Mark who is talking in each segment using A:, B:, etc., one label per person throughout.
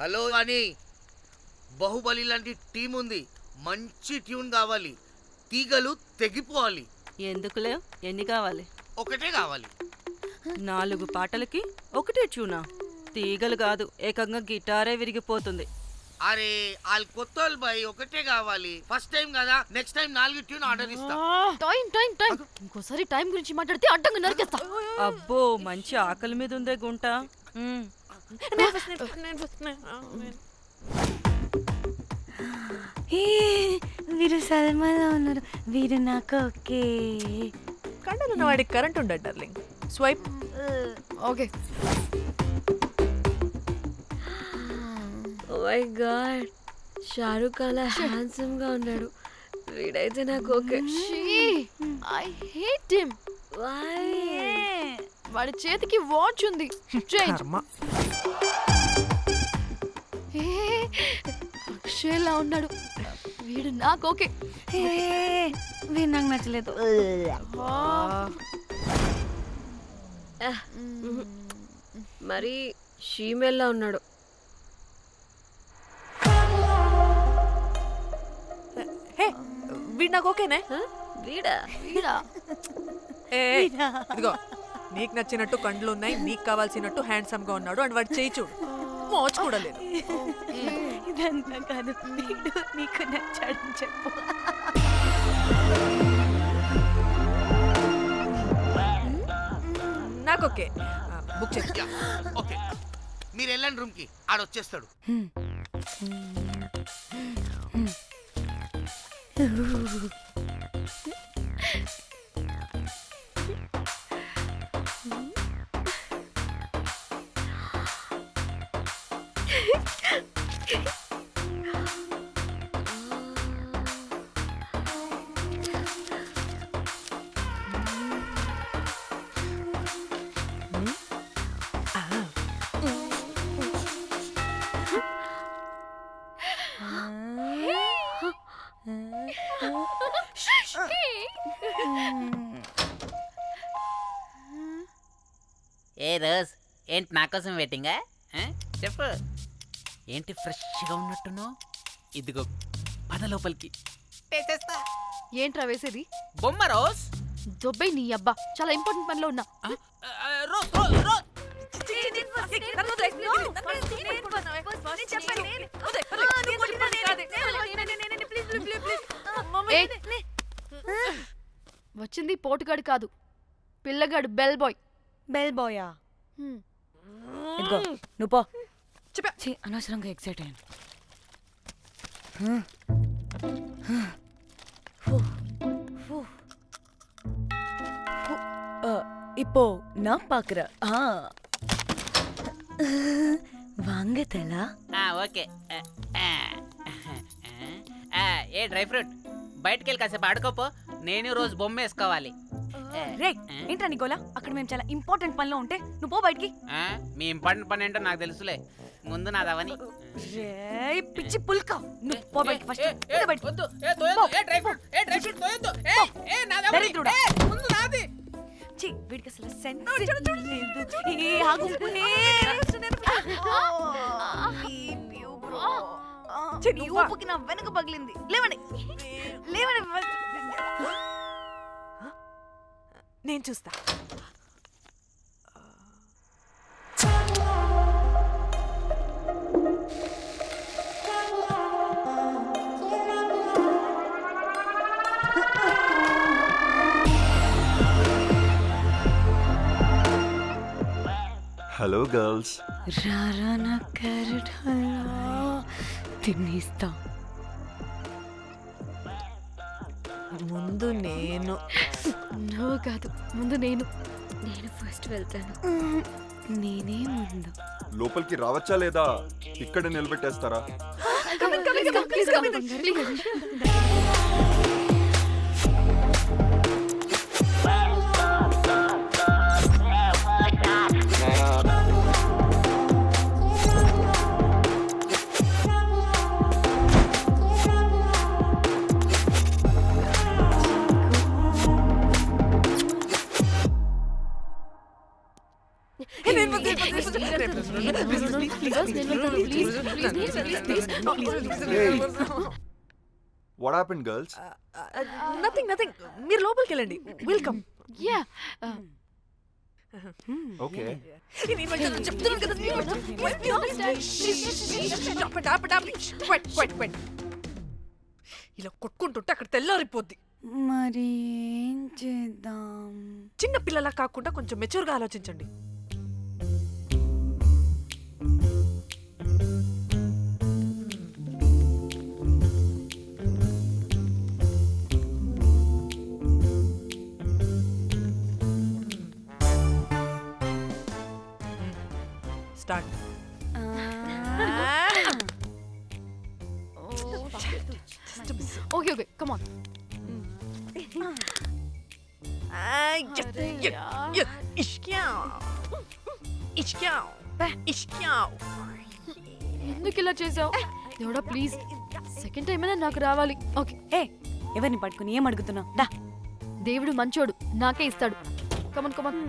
A: Hello అని బాహుబలి లాంటి team ఉంది, మంచి ట్యూన్ కావాలి, తీగలు తెగిపోవాలి.
B: ఎందుకులే, ఎన్ని కావాలి?
A: ఒకటే కావాలి.
B: 4 పాటలకి ఒకటే ట్యూనా? తీగలు కాదు, ఏకంగా గిటారే విరిగిపోతుంది.
A: అరే వాళ్ళు కొత్త వాళ్ళు బాయ్, ఒకటే కావాలి. ఫస్ట్ టైం కదా, నెక్స్ట్ టైం 4 ట్యూన్ ఆర్డర్ ఇస్తా.
C: టైం ఇంకోసారి టైం గురించి మాట్లాడితే అడ్డంగా నరికేస్తా.
B: అబ్బో, మంచి ఆకలి మీద ఉందే గుంట.
D: వీరు సల్మాలో ఉన్నారు, వీరు నాకు ఓకే.
E: కండలున్న వాడికి కరెంట్ ఉండడు darling. Swipe.
C: Okay.
D: Oh my god, Shahrukh అలా హ్యాండ్సమ్ గా ఉన్నాడు. వీడైతే నాకు okay.
C: I hate him.
D: Why?
C: వాడి చేతికి వాచ్ ఉంది. అక్షయ్లా ఉన్నాడు. వీడు నాకు ఓకే.
D: వీడు నాకు నచ్చలేదు. మరి షీమేల్లా ఉన్నాడు.
E: హే, వీడు నాకు ఓకేనే.
D: వీడా?
C: వీడా?
E: ఇదిగో, నీకు నచ్చినట్టు కండ్లు ఉన్నాయి, నీకు కావాల్సినట్టు హ్యాండ్సమ్ గా ఉన్నాడు అండ్ వాడు చేయి చూడు, మోచు కూడా లేదు.
D: ఇదంతా కాదు, వీడు నీకు నచ్చాడని చెప్పు.
E: నాకు ఓకే. బుక్ చేస్తా.
A: ఓకే, మీరు వెళ్ళండి రూమ్ కి, ఆడొచ్చేస్తాడు.
F: ఏ రోజ్, ఏంటి నా కోసం వెయిటింగా? చెప్పు, ఏంటి ఫ్రెష్గా ఉన్నట్టును? ఇదిగో పద లోపలికి, చేస్తా.
C: ఏంట్రా వేసేది?
F: బొమ్మ రోజ్.
C: దొబ్బై నీ అబ్బా, చాలా ఇంపార్టెంట్ పనిలో ఉన్నా.
F: Rose rose rose.
C: వచ్చింది పోటుగాడు కాదు, పిల్లగాడు బెల్ బాయ్.
D: బెల్ బాయా? ఇదిగో నువ్వు పో. అనవసరంగా ఎక్సైట్ అయ్యాను. இப்போ நான் பாக்குறேன். வாங்கதலா?
F: ఓకే. ఏ డ్రై ఫ్రూట్, బయటికి వెళ్ళి కాసేపు ఆడుకోపో, నేను రోజు బొమ్మ వేసుకోవాలి.
D: రే, ఏంట్రా నీ గోలా? అక్కడ మేము చాలా ఇంపార్టెంట్ పనిలో ఉంటే నువ్వు పో బయటికి.
F: మీ ఇంపార్టెంట్ పని ఏంటో నాకు తెలుసులే, ముందు నాదవని.
D: రే పిచ్చి పుల్క, నువ్వు పో బయటికి ఫస్ట్.
F: వద్దు, డ్రై ఫ్రూట్, డ్రై ఫ్రూట్ తోయొద్దు.
D: దరిద్రుడా.
F: ముందు నాది.
D: ఛీ, వీడికి అసలు సెన్స్ లేదు. ఏ ఆగు. నీ ఊపుకి నా వెనక పగిలింది. లేవండి లేవండి.
E: నేను చూస్తా.
G: Hello girls.
D: రారా నా క్యారెట్ హల్వా తినేస్తా.
E: ముందు నేను.
C: నువ్వు కాదు, ముందు నేను.
D: నేను ఫస్ట్ వెళ్తాను. నేనే ముందు.
G: లోపలికి రావచ్చా లేదా ఇక్కడ నిలబెట్టేస్తారా? What happened girls?
E: Nothing nothing, మీరు లోపలికి వెళ్ళండి. వెల్కమ్.
C: Ya
G: okay.
E: ఇలా కొట్టుకుంటుంటే అక్కడ తెల్లారిపోద్ది.
B: మరి ఏం చేద్దాం?
E: చిన్న పిల్లలా కాకుండా కొంచెం మెచ్యూర్గా ఆలోచించండి. Start.
C: Okay okay come on. ఎందుకు ఇలా చేసావు దేవుడా? ప్లీజ్ సెకండ్ టైం అయినా నాకు రావాలి. ఓకే
B: ఏ ఎవరిని పట్టుకుని ఏం అడుగుతున్నావు? డా
C: దేవుడు మంచోడు, నాకే ఇస్తాడు. Come on come on.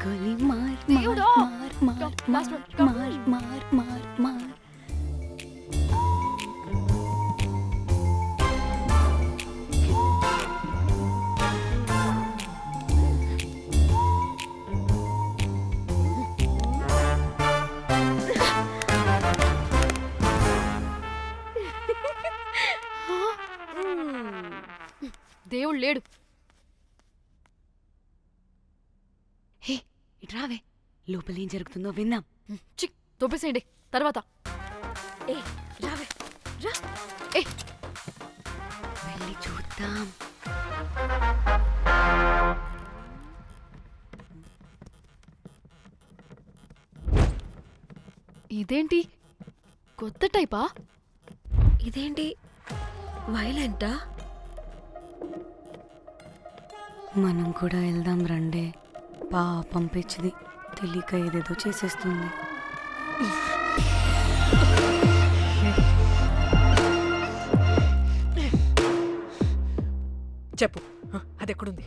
B: గోలీ మార్
C: దేవుడా!
B: మార్
C: Come, last one, come.
B: మార్ మార్ మార్.
C: దేవుడు లేడు.
B: హే ఇట్రావే, లోపల ఏం జరుగుతుందో విందాం.
C: చిక్ తోపేసేయండి తర్వాత.
D: ఏ రావే రా.
C: ఏ
B: వెళ్ళి చూద్దాం.
C: ఇదేంటి కొత్త టైపా?
D: ఇదేంటి వైలెంటా?
B: మనం కూడా వెళ్దాం రండే. పాపం పిచ్చిది, తెలియక ఏదేదో చేసేస్తుంది.
E: చెప్పు, అది ఎక్కడుంది?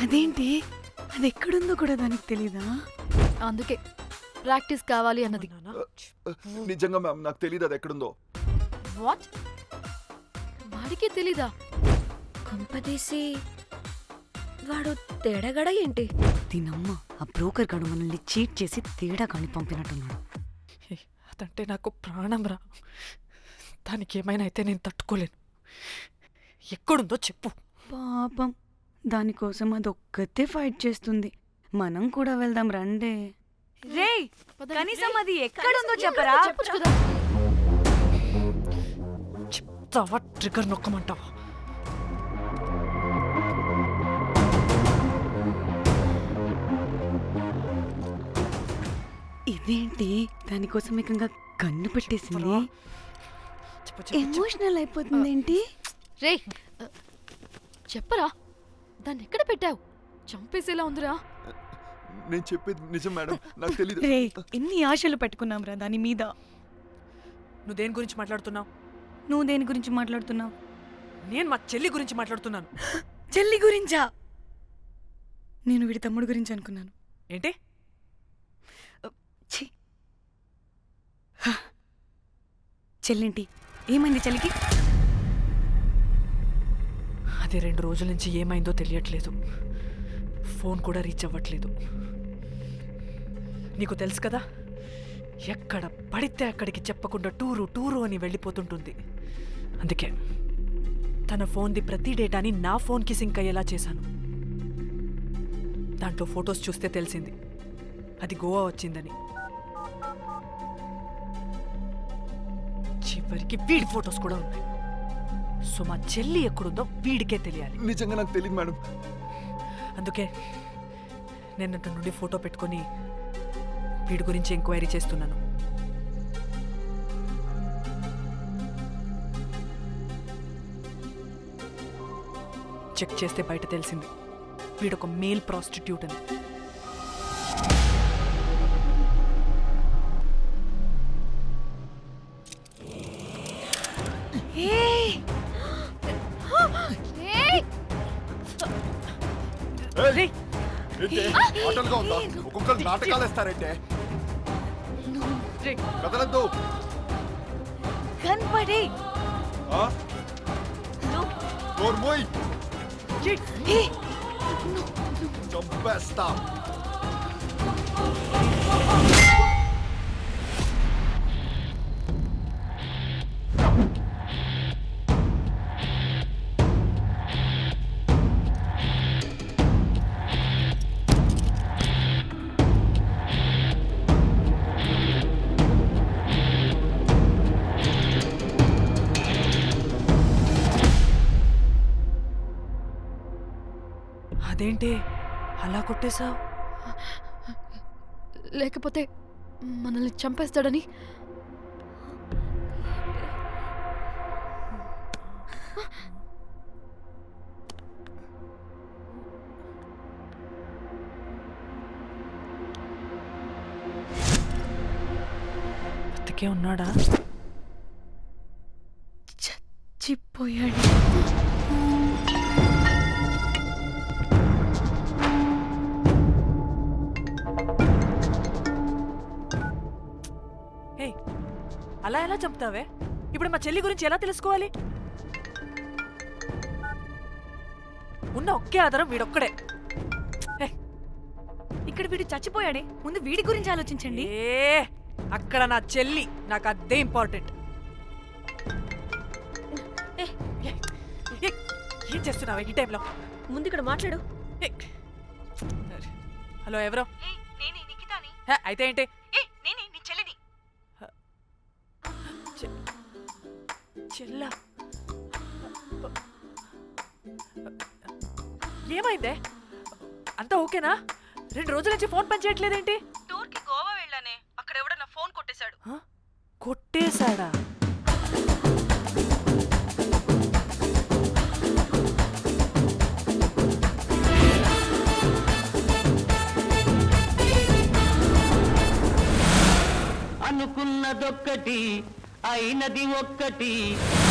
B: అదేంటి, అది ఎక్కడుందో కూడా దానికి తెలీదా?
C: అందుకే ప్రాక్టీస్ కావాలి అన్నది.
G: నిజంగా మ్యామ్ నాకు తెలియదు అది ఎక్కడుందో.
C: వాట్? వాడికే తెలీదా?
D: కొంపదీసి వాడు తేడగడ ఏంటి?
B: దీనమ్మ, ఆ బ్రోకర్ గాడు మనల్ని చీట్ చేసి తేడా కాని పంపినట్టున్నాడు.
E: అదంటే నాకు ప్రాణం రా. దానికి ఏమైనా అయితే నేను తట్టుకోలేను. ఎక్కడుందో చెప్పు.
B: పాపం, దానికోసం అది ఒక్కతే ఫైట్ చేస్తుంది. మనం కూడా వెళ్దాం రండే. రేయ్, కనీసం అది ఎక్కడుందో చెప్పరా?
C: చెప్పొచ్చు కదా.
E: చెప్తావా? ట్రిగర్ నొక్కమంటావా?
B: ఇదేంటి, దానికోసం ఏకంగా కన్ను పెట్టేసింది.
E: చెప్పు, చెప్పు, చెప్పు.
B: ఎమోషనల్ అయిపోతుంది ఏంటి?
C: రే చెప్పరా, దాన్ని ఎక్కడ పెట్టావు? చంపేసేలా ఉందిరా.
G: నేను చెప్పేది నిజం మేడం, నాకు తెలీదు.
B: రే, ఎన్ని ఆశలు పెట్టుకున్నాం రా దాని మీద.
E: నువ్వు దేని గురించి మాట్లాడుతున్నావు?
B: నువ్వు దేని గురించి మాట్లాడుతున్నావు?
E: నేను మా చెల్లి గురించి మాట్లాడుతున్నాను.
B: చెల్లి గురించా? నేను వీడి తమ్ముడు గురించి అనుకున్నాను.
E: ఏంటి?
B: ఛీ. చెల్లింటి ఏమైంది చెల్లికి?
E: అది 2 రోజుల నుంచి ఏమైందో తెలియట్లేదు. ఫోన్ కూడా రీచ్ అవ్వట్లేదు. నీకు తెలుసు కదా, ఎక్కడ పడితే అక్కడికి చెప్పకుండా టూరు అని వెళ్ళిపోతుంటుంది. అందుకే తన ఫోన్ది ప్రతి డేటాని నా ఫోన్కి సింక్ అయ్యేలా చేశాను. దాంట్లో ఫొటోస్ చూస్తే తెలిసింది అది గోవా వచ్చిందని. చివరికి వీడి ఫొటోస్ కూడా ఉన్నాయి. సో మా చెల్లి ఎక్కడుందో వీడికే తెలియాలి.
G: నిజంగా నాకు తెలియదు మేడం.
E: అందుకే నేను అతని నుండి ఫోటో పెట్టుకొని వీడి గురించి ఎంక్వైరీ చేస్తున్నాను. చెక్ చేస్తే బయట తెలిసింది వీడొక మేల్ ప్రాస్టిట్యూట్ అని. రేయ్,
G: ఆటలుగా ఉందా? ఒక్కొక్కరు నాటకాలు వేస్తారంటే
E: రేయ్.
G: కదలద్దు.
B: కనపడే
G: ఆ? డోర్ మూయ్. చంపేస్తా.
E: అదేంటి అలా కొట్టేశావు?
C: లేకపోతే మనల్ని చంపేస్తాడని.
E: బతికే ఉన్నాడా?
B: చచ్చిపోయాడు.
E: హే, అలా ఎలా చంపుతావే? ఇప్పుడు మా చెల్లి గురించి ఎలా తెలుసుకోవాలి? ఉన్న ఒకే ఆధారం వీడొక్కడే. హే,
B: ఇక్కడ వీడు చచ్చిపోయాడే, ముందు వీడి గురించి ఆలోచించండి.
E: ఏ అక్కడ నా చెల్లి, నాకు అదే ఇంపార్టెంట్. ఏం చేస్తున్నావే ఈ టైంలో?
D: ముందు ఇక్కడ మాట్లాడు.
E: ఏ, హలో, ఎవరో? హే, అయితే ఏంటి? చెల్లా, ఏమైందే? అంతా ఓకేనా? 2 రోజుల నుంచి ఫోన్ పని చేయట్లేదేంటి?
B: టూర్కి గోవా వెళ్ళానే, అక్కడ ఎవడో నా ఫోన్ కొట్టేశాడు.
E: హ? కొట్టేశాడా?
H: అనుకున్నదొక్కటి అయినది ఒక్కటి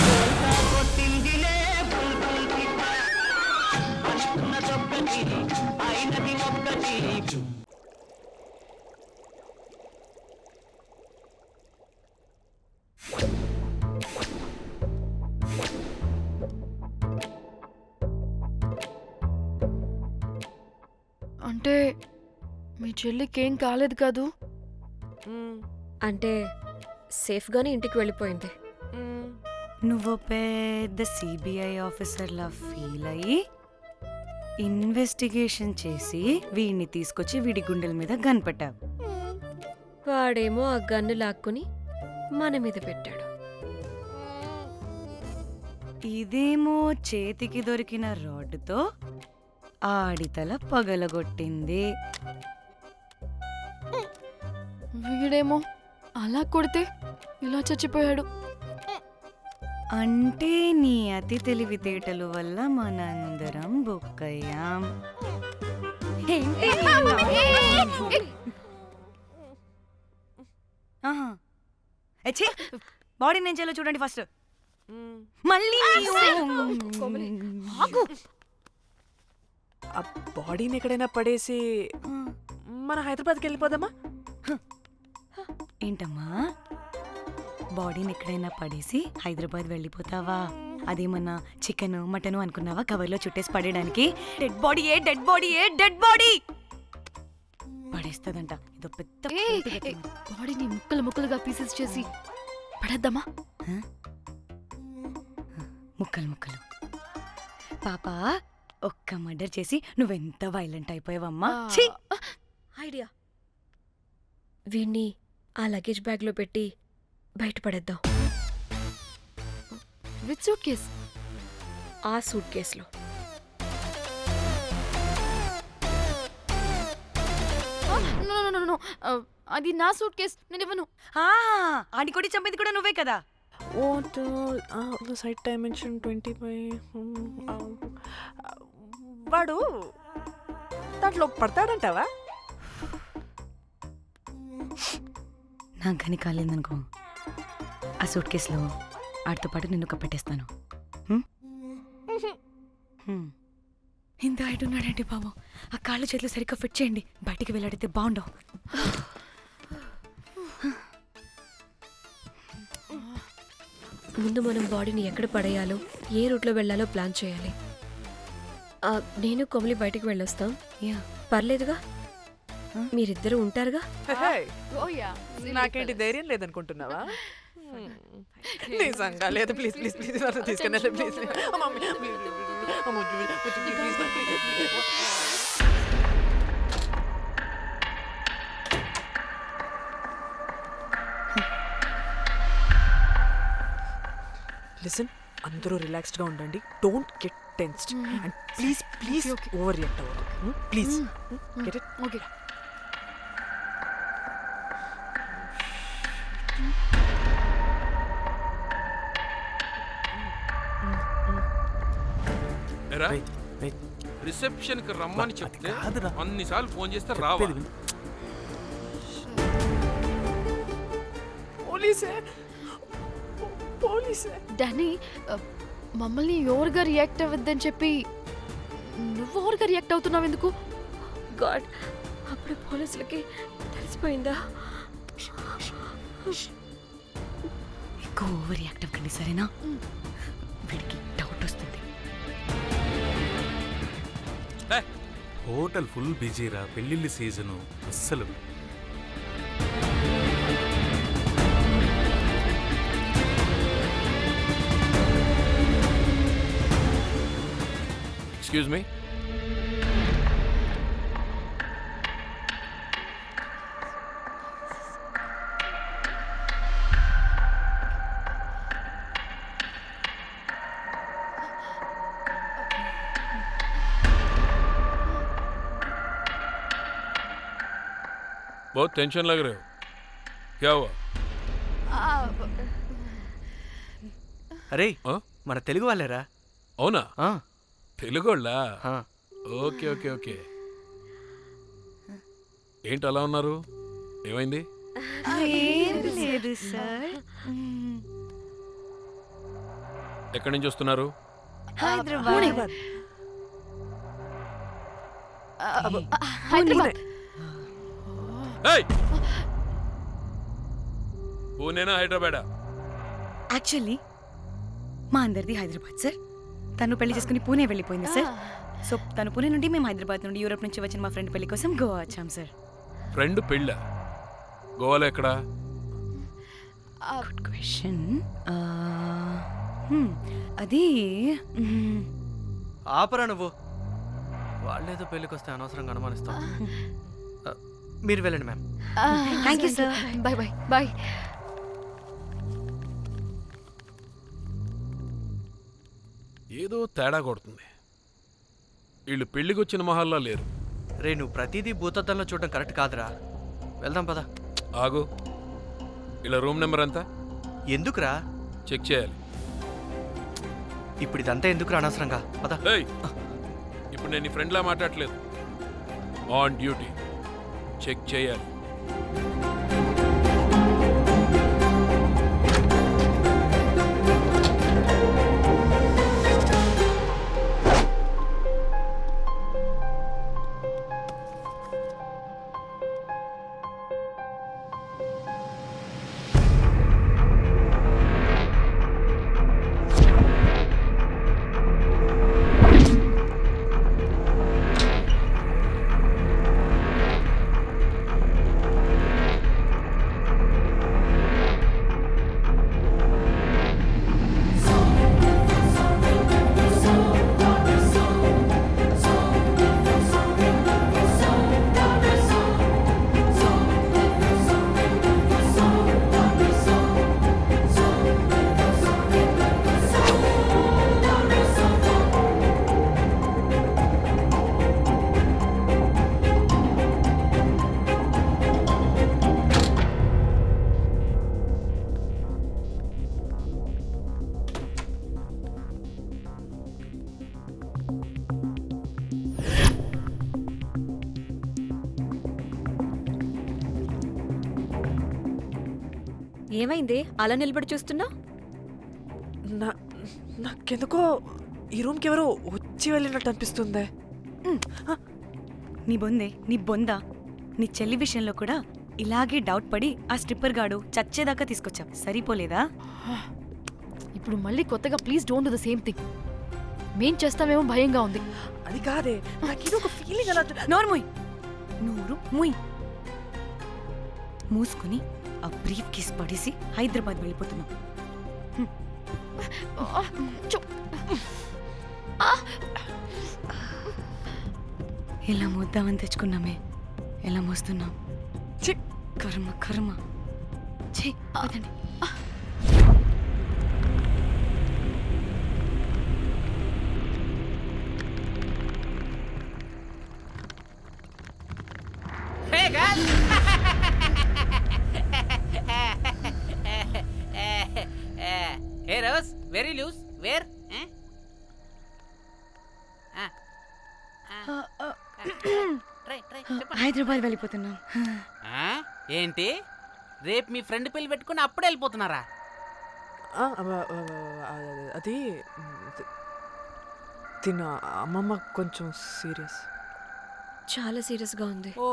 H: బోల్తా కొట్టిందిలే బుల్బుల్ పిట్ట. అనుకున్నదొక్కటి అయినది ఒక్కటి.
C: అంటే మీ చెల్లికేం కాలేదు కాదు?
D: అంటే సేఫ్గానే ఇంటికి వెళ్ళిపోయింది.
B: నువ్వు పెద్ద సిబిఐ ఆఫీసర్లా ఫీల్ అయ్యి ఇన్వెస్టిగేషన్ చేసి వీడిని తీసుకొచ్చి వీడి గుండెల మీద కనిపెట్టావు.
D: వాడేమో ఆ గన్ను లాక్కుని మన మీద పెట్టాడు.
B: ఇదేమో చేతికి దొరికిన రాడ్డుతో ఆడితల పగలగొట్టింది.
C: వీడేమో అలా కొడితే ఇలా చచ్చిపోయాడు.
B: అంటే నీ అతి తెలివితేటలు వల్ల మనందరం బొక్కయ్యాం. ఏంటి? ఆహా. ఎచ్చి, బాడీ నేను చేయాలో చూడండి ఫస్ట్. మళ్ళీ ఆగు.
E: ఆ బాడీని ఎక్కడైనా పడేసి మన హైదరాబాద్కి వెళ్ళిపోదామా?
B: ఏంటమ్మా, బాడీని ఎక్కడైనా పడేసి హైదరాబాద్ వెళ్ళిపోతావా? అదేమన్నా చికెన్ మటన్ అనుకున్నావా కవర్లో చుట్టేసి పడేయడానికి? డెడ్ బాడీ ఏ డెడ్ బాడీ ఏ డెడ్ బాడీ పడేస్తుందంట. ఇదో పెద్ద
C: బాడీని ముక్కలు ముక్కలుగా పీసెస్ చేసి పడేద్దామా?
B: ముక్కలు ముక్కలు. పాప, ఒక్క మర్డర్ చేసి నువ్వెంత వైలెంట్ అయిపోయావమ్మా. ఛీ!
D: ఐడియా. వీణ్ణి ఆ లగేజ్ బ్యాగ్లో పెట్టి బయటపడేద్దాం.
C: With suitcase?
D: ఆ సూట్ కేసులో.
C: అది నా సూట్ కేస్, నేను ఇవ్వను.
B: ఆడి కొడి చంపేది కూడా నువ్వే కదా.
E: What the site dimension 25. వాడు దాంట్లో పడతాడంటావా?
B: నాకు కానీ కాలేదనుకో, ఆ సూట్ కేసులో ఆడితో పాటు నిన్ను కప్పెట్టేస్తాను. ఇంత హైట్ ఉన్నాడంటే బాబు, ఆ కాళ్ళు చేతులు సరిగ్గా ఫిట్ చేయండి, బయటికి వెళ్ళాడితే బాగుండవు.
D: ముందు మనం బాడీని ఎక్కడ పడేయాలో, ఏ రూట్లో వెళ్ళాలో ప్లాన్ చేయాలి. నేను కొమలి బయటికి వెళ్ళొస్తాం.
B: యా,
D: పర్లేదుగా, మీరిద్దరూ ఉంటారుగా.
C: ఓ యా
E: నాకేంటి ధైర్యం లేదనుకుంటున్నావా? నిజంగా లేదు. ప్లీజ్ ప్లీజ్ ప్లీజ్ నన్ను తీసుకెళ్ళి ప్లీజ్. లిసన్, అందరూ రిలాక్స్డ్గా ఉండండి. Don't get tensed and please please overreact అవ్వదు. Please get it.
C: ఓకే.
I: ఎరా రిసెప్షన్ కి రమ్మని చెప్తే అన్నిసార్లు ఫోన్ చేస్తే రావా?
E: పోలీసే పోలీసే.
C: డానీ, మమ్మల్ని ఓవర్గా రియాక్ట్ అవ్వద్దని చెప్పి నువ్వు ఓవర్గా రియాక్ట్ అవుతున్నావు ఎందుకు?
D: గాడ్, అప్పుడు పోలీసులకి తెలిసిపోయిందా?
B: ఎక్కువ ఓవర్ రియాక్ట్ అవ్వకండి, సరేనా? వీడికి డౌట్ వస్తుంది.
J: హోటల్ ఫుల్ బిజీరా, పెళ్ళిళ్ళ సీజను అస్సలు.
I: ఎక్స్క్యూజ్ మీ, बहुत टेंशन लग रहे हो, क्या हुआ?
K: అరే
I: ఆ?
K: మన తెలుగు వాళ్ళేరా?
I: అవునా?
K: ఆ,
I: తెలుగోళ్ళా?
K: ఆ.
I: Okay okay okay. ఏంటి అలా ఉన్నారు? ఏమైంది?
B: ఏం లేదు సార్.
I: ఎక్కడి నుంచి వస్తున్నారు?
B: హైదరాబాద్.
C: హైదరాబాద్.
I: ఏయ్! పూణేనా హైదరాబాదా?
B: యాక్చువల్లీ మా అందరిది హైదరాబాద్ సార్. తను పెళ్లి చేసుకుని పూణే వెళ్ళిపోయింది సార్. సో తను పూణే నుండి, మేము హైదరాబాద్ నుండి యూరోప్ నుంచి వచ్చిన మా ఫ్రెండ్ పెళ్లి కోసం గోవా వచ్చాం సార్.
I: ఫ్రెండ్ పెళ్ళా? గోవాలో ఎక్కడా?
B: Good question. అది
K: ఆపరా నువ్వు. వాళ్ళేదో పెళ్ళికి వస్తే అనవసరంగా అనుమానిస్తాం. మీరు వెళ్ళండి ma'am.
B: Thank you sir.
C: Bye bye bye.
I: ఏదో తేడా కొడుతుంది. వీళ్ళు పెళ్ళికి వచ్చిన మహల్లా లేరు.
K: రే, నువ్వు ప్రతిదీ భూతద్దంలో చూడడం కరెక్ట్ కాదురా. వెళ్దాం పదా.
I: ఆగు, ఇలా రూమ్ నెంబర్ ఎంత?
K: ఎందుకురా?
I: చెక్ చేయాలి.
K: ఇప్పుడు ఇదంతా ఎందుకురా అనవసరంగా? పదా.
I: ఏయ్! ఇప్పుడు నేను నీ ఫ్రెండ్లా మాట్లాడట్లేదు. ఆన్ డ్యూటీ చెక్ చేయాలి.
D: ఏమైంది అలా నిలబడి చూస్తున్నా?
E: నాకెందుకో ఈ రూమ్కి ఎవరో వచ్చి వెళ్ళినట్టు అనిపిస్తుందే.
B: నీ బొందే, నీ బొందా, నీ చెల్లి విషయంలో కూడా ఇలాగే డౌట్ పడి ఆ స్ట్రిప్పర్ గాడు చచ్చేదాకా తీసుకొచ్చాం. సరిపోలేదా?
C: ఇప్పుడు మళ్ళీ కొత్తగా please don't do the same thing. మేం చేస్తామేమో భయంగా ఉంది.
E: అది కాదే, నాకేదో ఒక ఫీలింగ్ అలా.
B: నోరు ముయ్, నోరు ముయ్. మూసుకుని ఆ బ్రీఫ్ కేస్ పడేసి హైదరాబాద్ వెళ్ళిపోతున్నాం. ఎలా మోద్దామని తెచ్చుకున్నామే, ఎలా మోస్తున్నాం. కర్మ కర్మ. ఛీ, వదండి.
F: Hey guys! Hey Rose, where you lose? Where? Try. చెప్పండి.
B: హైదరాబాద్ వెళ్ళిపోతున్నాం.
F: ఏంటి? రేపు మీ ఫ్రెండ్ పెళ్లి పెట్టుకుని అప్పుడే వెళ్ళిపోతున్నారా?
E: అది తిన అమ్మమ్మ కొంచెం సీరియస్.
D: చాలా సీరియస్గా ఉంది.
F: Oh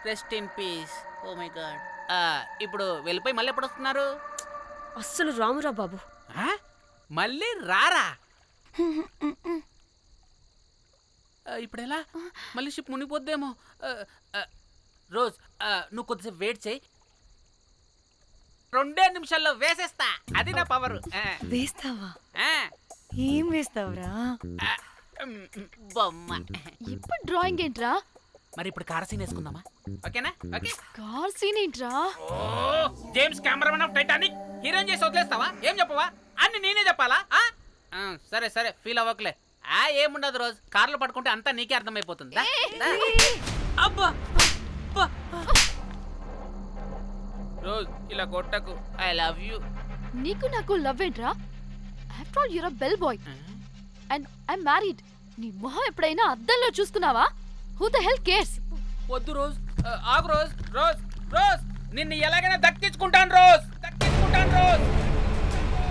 F: rest in peace. Oh my God. ఇప్పుడు వెళ్ళిపోయి మళ్ళీ ఎప్పుడు వస్తున్నారు?
D: అస్సలు రామురా బాబు.
F: మళ్ళీ రారా? ఇప్పుడు ఎలా? మళ్ళీ షిప్ మునిగిపోద్దేమో. రోజ్, నువ్వు కొద్దిసేపు వెయిట్ చేయి. 2 నిమిషాల్లో వేసేస్తా. అది నా పవర్.
B: వేస్తావా? ఏం వేస్తావురా?
F: బొమ్మ.
C: ఇప్పుడు డ్రాయింగ్ ఏంట్రా?
F: మరి ఇప్పుడు కార్ సీన్ వేసుకుందామా? ఓకేనా? ఓకే.
C: కార్ సీన్ ఏంట్రా?
F: James Cameron of Titanic heroine చేసి వదిలేస్తావా? ఏం చెప్పవా? అన్ని నేనే చెప్పాలా? సరే ఫీల్ అవ్వకలే. ఏముండదు రోజు. కార్లో పడుకుంటే అంతా నీకే అర్థమైపోతుంది. అబ్బా రోజ్, ఇలా కొట్టకు. I love you.
C: నీకు నాకు లవ్ ఏంట్రా? After all you're a bell boy and I married. నీ మొహం ఎప్పుడైనా అద్దంలో చూసుకున్నావా? Who the hell cares?
F: వద్దు రోజ్, ఆగు రోజ్. నిన్ను ఎలాగైనా దక్కించుకుంటాను రోజ్.